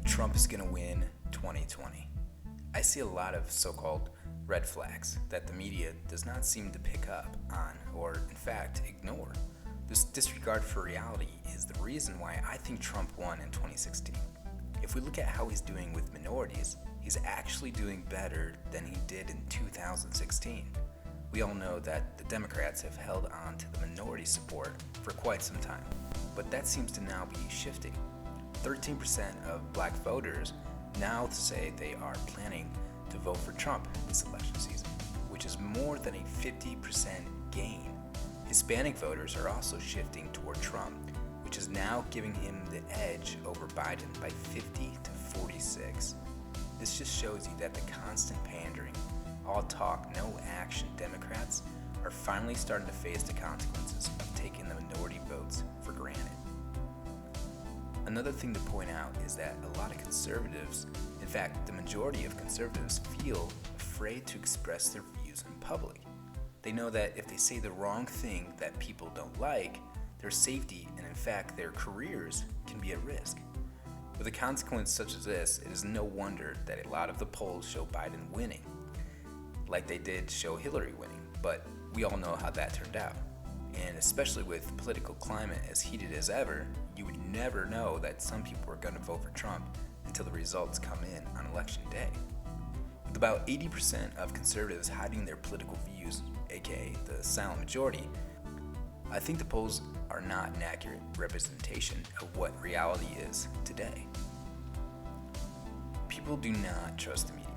Trump is going to win 2020. I see a lot of so-called red flags that the media does not seem to pick up on or, in fact, ignore. This disregard for reality is the reason why I think Trump won in 2016. If we look at how he's doing with minorities, he's actually doing better than he did in 2016. We all know that the Democrats have held on to the minority support for quite some time, but that seems to now be shifting. 13% of black voters now say they are planning to vote for Trump this election season, which is more than a 50% gain. Hispanic voters are also shifting toward Trump, which is now giving him the edge over Biden by 50 to 46. This just shows you that the constant pandering, all talk, no action Democrats are finally starting to face the consequences of taking the minority votes for granted. Another thing to point out is that a lot of conservatives, in fact, the majority of conservatives, feel afraid to express their views in public. They know that if they say the wrong thing that people don't like, their safety and, in fact, their careers can be at risk. With a consequence such as this, it is no wonder that a lot of the polls show Biden winning, like they did show Hillary winning, but we all know how that turned out. And especially with political climate as heated as ever, you would never know that some people are going to vote for Trump until the results come in on election day. With about 80% of conservatives hiding their political views, aka the silent majority, I think the polls are not an accurate representation of what reality is today. People do not trust the media.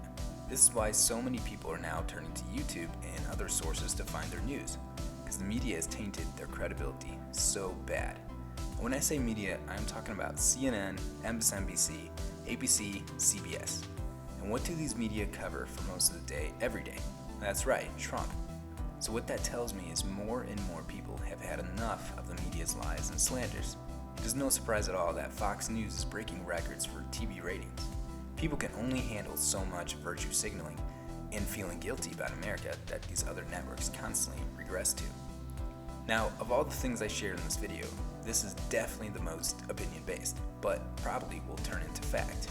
This is why so many people are now turning to YouTube and other sources to find their news, because the media has tainted their credibility so bad. And when I say media, I'm talking about CNN, MSNBC, ABC, CBS. And what do these media cover for most of the day, every day? That's right, Trump. So what that tells me is more and more people have had enough of the media's lies and slanders. It is no surprise at all that Fox News is breaking records for TV ratings. People can only handle so much virtue signaling and feeling guilty about America that these other networks constantly regress to. Now, of all the things I shared in this video, this is definitely the most opinion-based, but probably will turn into fact.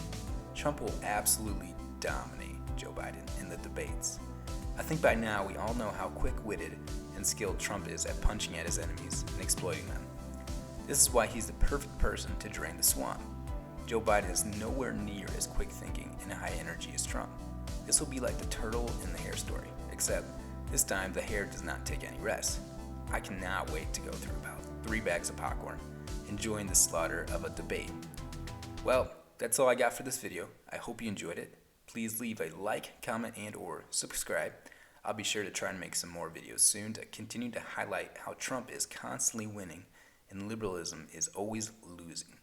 Trump will absolutely dominate Joe Biden in the debates. I think by now we all know how quick-witted and skilled Trump is at punching at his enemies and exploiting them. This is why he's the perfect person to drain the swamp. Joe Biden is nowhere near as quick-thinking and high energy as Trump. This will be like the turtle in the hare story, except this time the hare does not take any rest. I cannot wait to go through about 3 bags of popcorn and join the slaughter of a debate. Well, that's all I got for this video. I hope you enjoyed it. Please leave a like, comment, and or subscribe. I'll be sure to try and make some more videos soon to continue to highlight how Trump is constantly winning and liberalism is always losing.